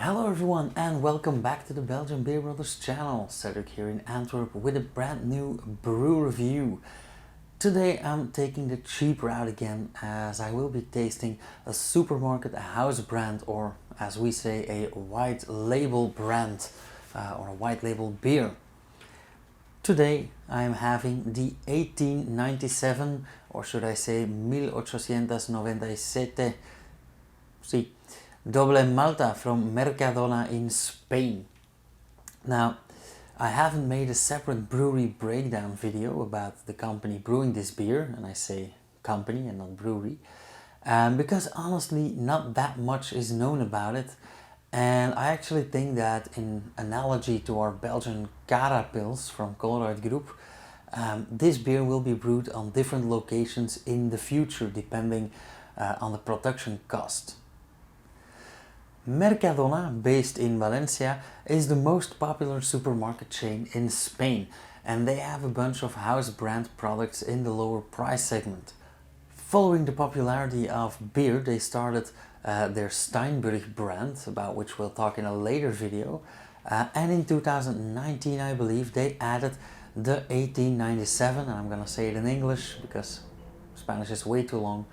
Hello everyone and welcome back to the Belgian Beer Brothers channel. Cedric here in Antwerp with a brand new brew review. Today I'm taking the cheap route again as I will be tasting a supermarket house brand, or as we say, a white label brand or a white label beer. Today I'm having the 1897, or should I say 1897, sí, Doble Malta from Mercadona in Spain. Now, I haven't made a separate brewery breakdown video about the company brewing this beer, and I say company and not brewery, because honestly not that much is known about it, and I actually think that in analogy to our Belgian Cara Pils from Colruyt Group, this beer will be brewed on different locations in the future depending on the production cost. Mercadona, based in Valencia, is the most popular supermarket chain in Spain, and they have a bunch of house brand products in the lower price segment. Following the popularity of beer, they started their Steinbrück brand, about which we'll talk in a later video, and in 2019 I believe they added the 1897, and I'm gonna say it in English because Spanish is way too long,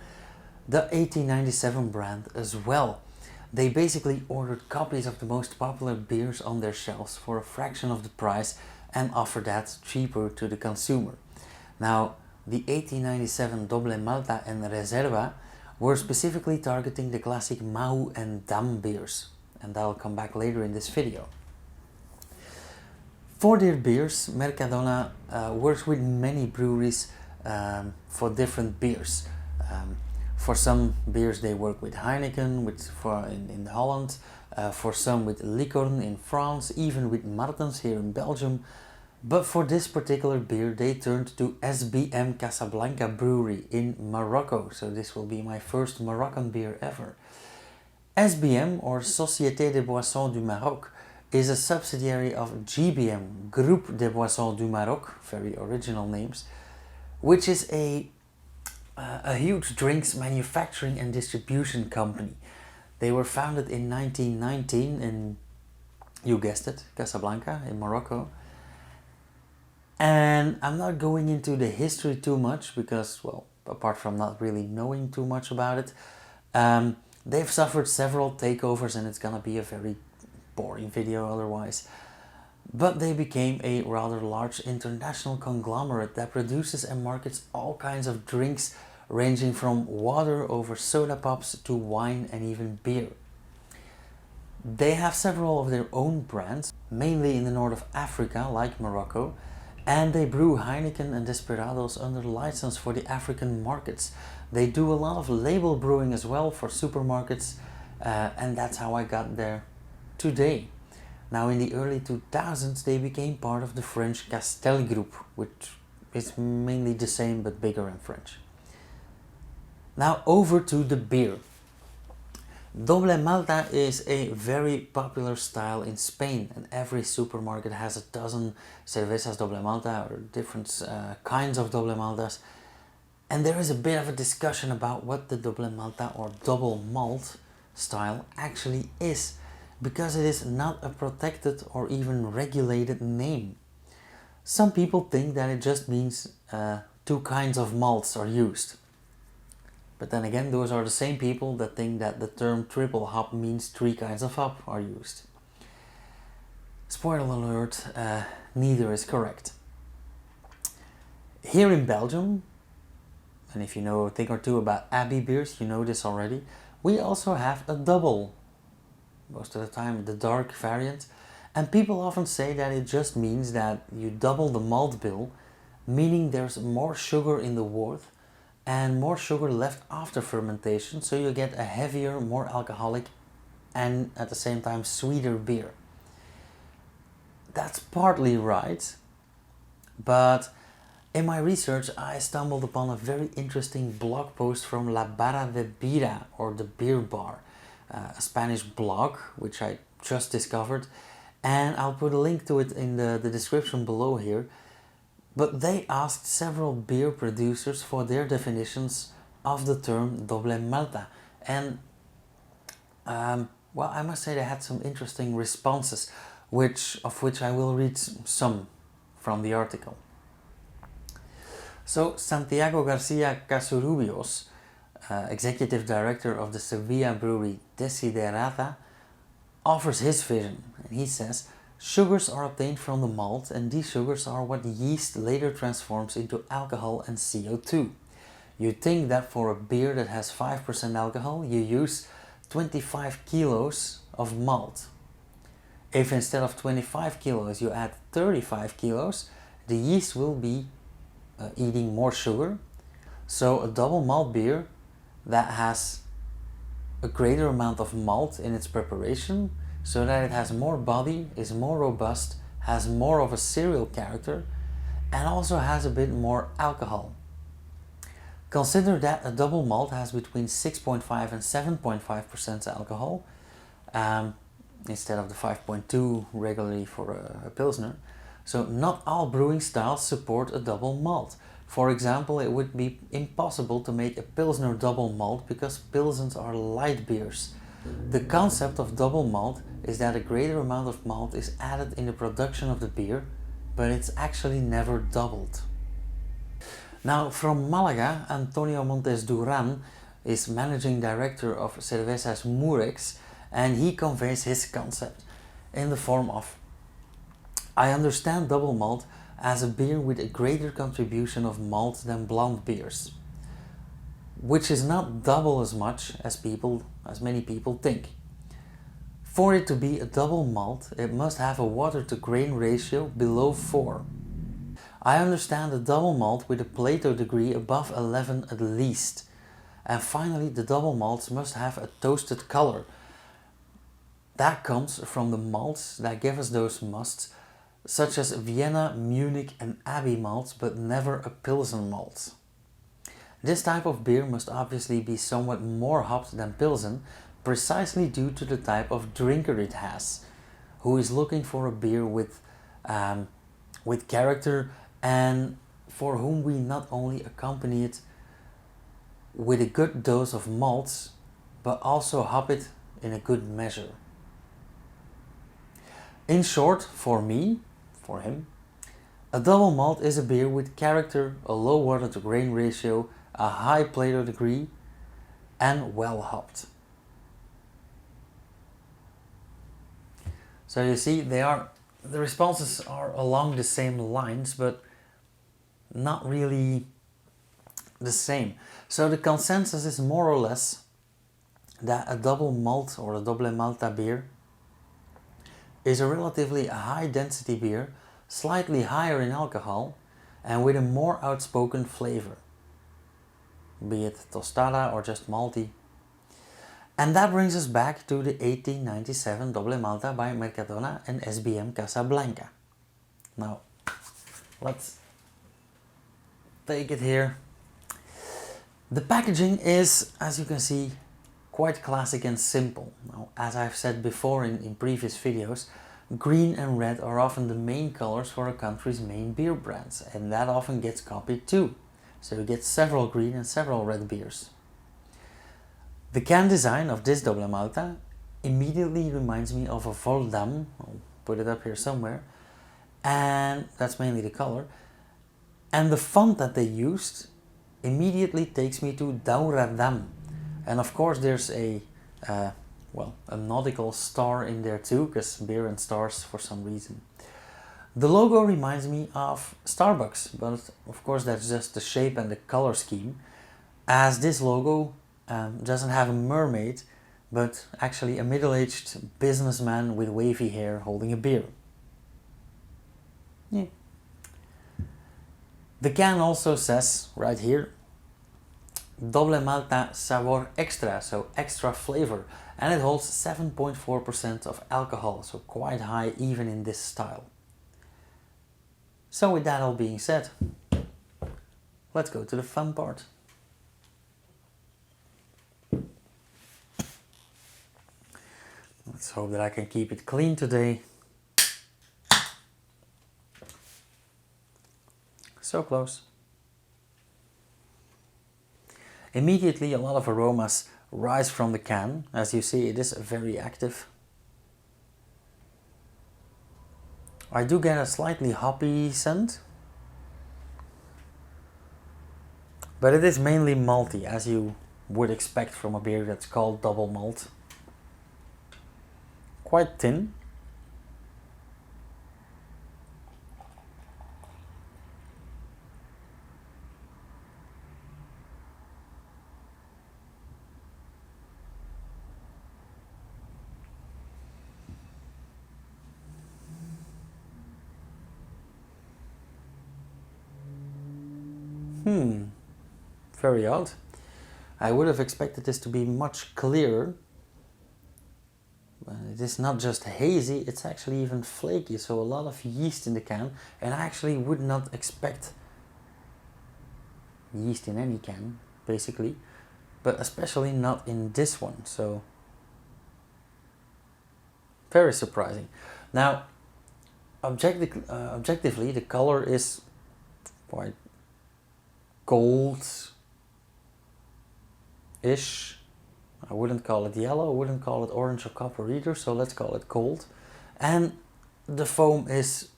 the 1897 brand as well. They basically ordered copies of the most popular beers on their shelves for a fraction of the price and offered that cheaper to the consumer. Now, the 1897 Doble Malta and Reserva were specifically targeting the classic Mahou and Dam beers, and I'll come back later in this video. For their beers, Mercadona works with many breweries for different beers. For some beers they work with Heineken in Holland, for some with Licorne in France, even with Martens here in Belgium. But for this particular beer they turned to SBM Casablanca Brewery in Morocco, so this will be my first Moroccan beer ever. SBM, or Société des Boissons du Maroc, is a subsidiary of GBM, Groupe des Boissons du Maroc, very original names, which is a huge drinks manufacturing and distribution company. They were founded in 1919 in, you guessed it, Casablanca in Morocco. And I'm not going into the history too much because, well, apart from not really knowing too much about it, they've suffered several takeovers and it's gonna be a very boring video otherwise. But they became a rather large international conglomerate that produces and markets all kinds of drinks ranging from water over soda pops to wine and even beer. They have several of their own brands, mainly in the north of Africa like Morocco, and they brew Heineken and Desperados under license for the African markets. They do a lot of label brewing as well for supermarkets, and that's how I got there today. Now in the early 2000s they became part of the French Castel group, which is mainly the same but bigger in French. Now over to the beer. Doble Malta is a very popular style in Spain, and every supermarket has a dozen cervezas Doble Malta or different kinds of Doble Maltas. And there is a bit of a discussion about what the Doble Malta or double malt style actually is, because it is not a protected or even regulated name. Some people think that it just means two kinds of malts are used. But then again, those are the same people that think that the term triple hop means three kinds of hop are used. Spoiler alert, neither is correct. Here in Belgium, and if you know a thing or two about Abbey beers, you know this already, we also have a double, most of the time the dark variant, and people often say that it just means that you double the malt bill, meaning there's more sugar in the wort and more sugar left after fermentation, so you get a heavier, more alcoholic and at the same time sweeter beer. That's partly right, but in my research I stumbled upon a very interesting blog post from La Barra de Bira, or the Beer Bar, a Spanish blog which I just discovered, and I'll put a link to it in the description below here. But they asked several beer producers for their definitions of the term Doble Malta, and well, I must say they had some interesting responses, of which I will read some from the article. So Santiago Garcia Casurubios, executive director of the Sevilla brewery Desiderata, offers his vision, and he says, sugars are obtained from the malt, and these sugars are what yeast later transforms into alcohol and CO2. You'd think that for a beer that has 5% alcohol, you use 25 kilos of malt. If instead of 25 kilos you add 35 kilos, the yeast will be eating more sugar. So a double malt beer that has a greater amount of malt in its preparation, so that it has more body, is more robust, has more of a cereal character, and also has a bit more alcohol. Consider that a double malt has between 6.5 and 7.5% alcohol, instead of the 5.2 regularly for a Pilsner. So not all brewing styles support a double malt. For example, it would be impossible to make a Pilsner double malt because Pilsens are light beers. The concept of double malt is that a greater amount of malt is added in the production of the beer, but it's actually never doubled. Now, from Malaga, Antonio Montes Duran is managing director of Cervezas Murex, and he conveys his concept in the form of, I understand double malt as a beer with a greater contribution of malt than blonde beers, which is not double as much as many people think. For it to be a double malt, it must have a water to grain ratio below 4. I understand a double malt with a Plato degree above 11 at least. And finally, the double malts must have a toasted color. That comes from the malts that give us those musts, such as Vienna, Munich and Abbey malts, but never a Pilsen malt. This type of beer must obviously be somewhat more hopped than Pilsen, precisely due to the type of drinker it has, who is looking for a beer with character, and for whom we not only accompany it with a good dose of malts, but also hop it in a good measure. In short, for him, a double malt is a beer with character, a low water to grain ratio, a high Plato degree, and well hopped. So you see, the responses are along the same lines, but not really the same. So the consensus is more or less that a double malt or a Doble Malta beer is a relatively high density beer, slightly higher in alcohol, and with a more outspoken flavor, be it tostada or just malty. And that brings us back to the 1897 Doble Malta by Mercadona and SBM Casablanca. Now, let's take it here. The packaging is, as you can see, quite classic and simple. Now, as I've said before in previous videos, green and red are often the main colors for a country's main beer brands, and that often gets copied too. So you get several green and several red beers. The can design of this Doble Malta immediately reminds me of a Voldam. I'll put it up here somewhere, and that's mainly the color. And the font that they used immediately takes me to Dauradam. And of course there's a nautical star in there too, because beer and stars for some reason. The logo reminds me of Starbucks, but of course that's just the shape and the color scheme, as this logo doesn't have a mermaid, but actually a middle-aged businessman with wavy hair holding a beer. Yeah. The can also says, right here, Doble Malta Sabor Extra, so extra flavor, and it holds 7.4% of alcohol, so quite high even in this style. So with that all being said, let's go to the fun part. Let's hope that I can keep it clean today. So close. Immediately a lot of aromas rise from the can. As you see, it is very active. I do get a slightly hoppy scent, but it is mainly malty, as you would expect from a beer that's called Double Malt. Quite thin. Very odd. I would have expected this to be much clearer. It is not just hazy, it's actually even flaky, so a lot of yeast in the can, and I actually would not expect yeast in any can, basically, but especially not in this one, so very surprising. Now, objectively, the color is quite gold-ish. I wouldn't call it yellow, I wouldn't call it orange or copper either, so let's call it gold. And the foam is,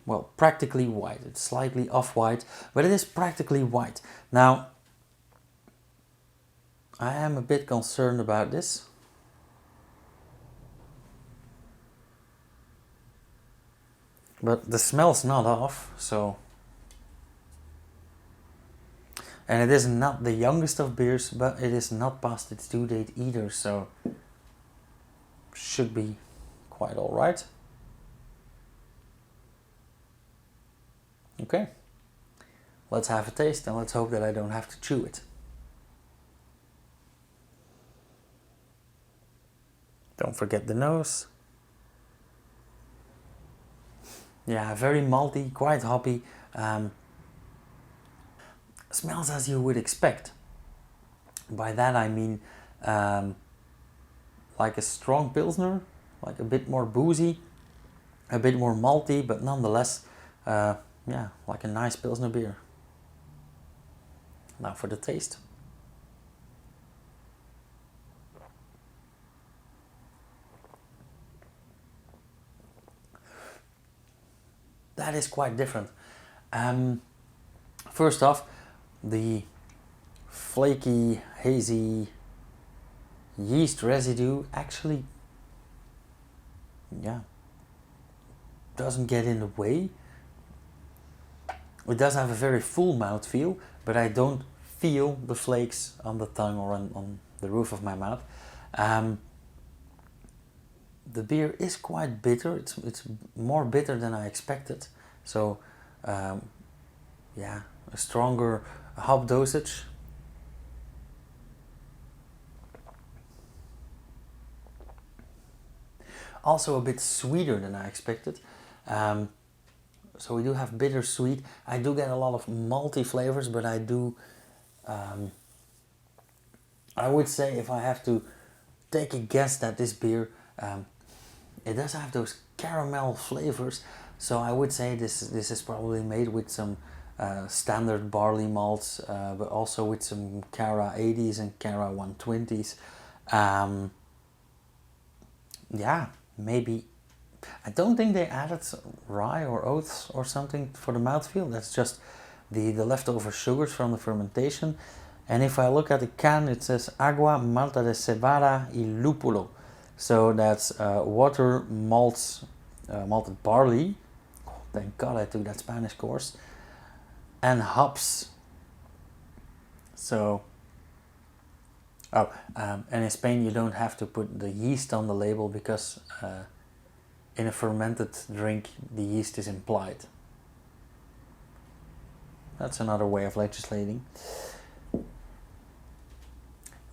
well, practically white. It's slightly off-white, but it is practically white. Now, I am a bit concerned about this. But the smell's not off, so... And it is not the youngest of beers, but it is not past its due date either, so should be quite alright. Okay, let's have a taste and let's hope that I don't have to chew it. Don't forget the nose. Yeah, very malty, quite hoppy. Smells as you would expect. By that I mean like a strong Pilsner, like a bit more boozy, a bit more malty, but nonetheless, yeah, like a nice Pilsner beer. Now for the taste. That is quite different. First off, the flaky, hazy yeast residue actually, yeah, doesn't get in the way. It does have a very full mouthfeel, but I don't feel the flakes on the tongue or on the roof of my mouth. The beer is quite bitter. It's more bitter than I expected. So, yeah, a stronger hop dosage. Also a bit sweeter than I expected. So we do have bittersweet. I do get a lot of malty flavors, but I do, I would say if I have to take a guess that this beer, it does have those caramel flavors. So I would say this is probably made with some standard barley malts, but also with some Cara 80s and Cara 120s. Yeah, maybe. I don't think they added rye or oats or something for the mouthfeel. That's just the leftover sugars from the fermentation. And if I look at the can, it says agua, malta de cebada y lúpulo. So that's water, malts, malted barley. Oh, thank God I took that Spanish course. And hops. So, and in Spain you don't have to put the yeast on the label because in a fermented drink the yeast is implied. That's another way of legislating.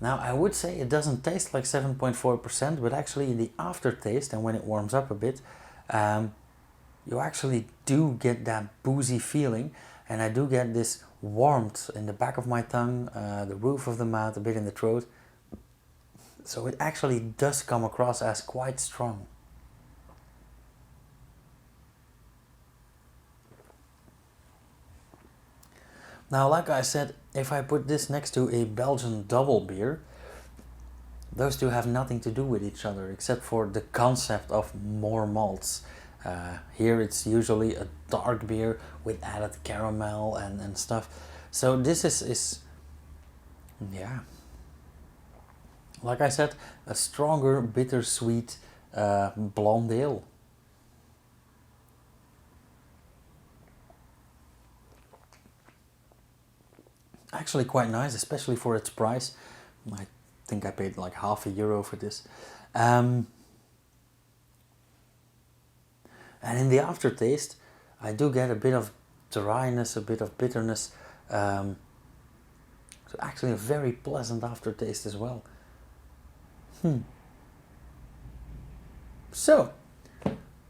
Now I would say it doesn't taste like 7.4%, but actually in the aftertaste and when it warms up a bit, you actually do get that boozy feeling, and I do get this warmth in the back of my tongue, the roof of the mouth, a bit in the throat. So it actually does come across as quite strong. Now, like I said, if I put this next to a Belgian double beer, those two have nothing to do with each other except for the concept of more malts. Here it's usually a dark beer with added caramel and stuff. So this is yeah, like I said, a stronger bittersweet blonde ale. Actually quite nice, especially for its price. I think I paid like €0.50 for this. And in the aftertaste, I do get a bit of dryness, a bit of bitterness. So actually a very pleasant aftertaste as well. So,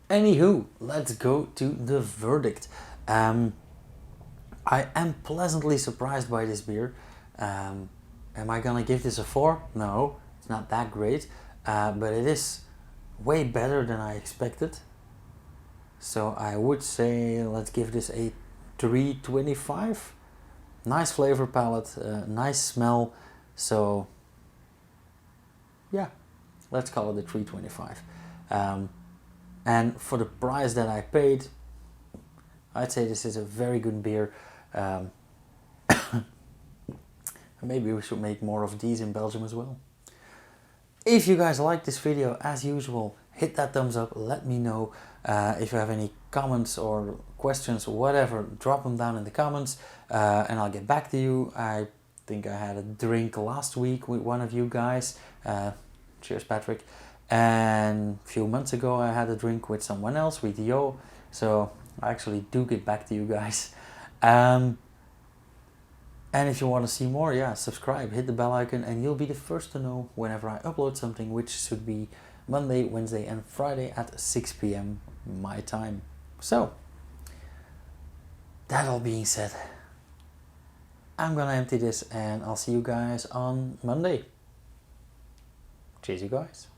anywho, let's go to the verdict. I am pleasantly surprised by this beer. Am I gonna give this a 4? No, it's not that great, but it is way better than I expected. So I would say let's give this a 3.25. Nice flavor palette, nice smell. So yeah, let's call it a 3.25. And for the price that I paid, I'd say this is a very good beer. Maybe we should make more of these in Belgium as well. If you guys like this video, as usual, hit that thumbs up, let me know. If you have any comments or questions or whatever, drop them down in the comments and I'll get back to you. I think I had a drink last week with one of you guys. Cheers, Patrick. And a few months ago I had a drink with someone else, with Yo. So I actually do get back to you guys. And if you want to see more, yeah, subscribe, hit the bell icon, and you'll be the first to know whenever I upload something, which should be Monday, Wednesday, and Friday at 6 p.m. my time. So, that all being said, I'm gonna empty this and I'll see you guys on Monday. Cheers, you guys.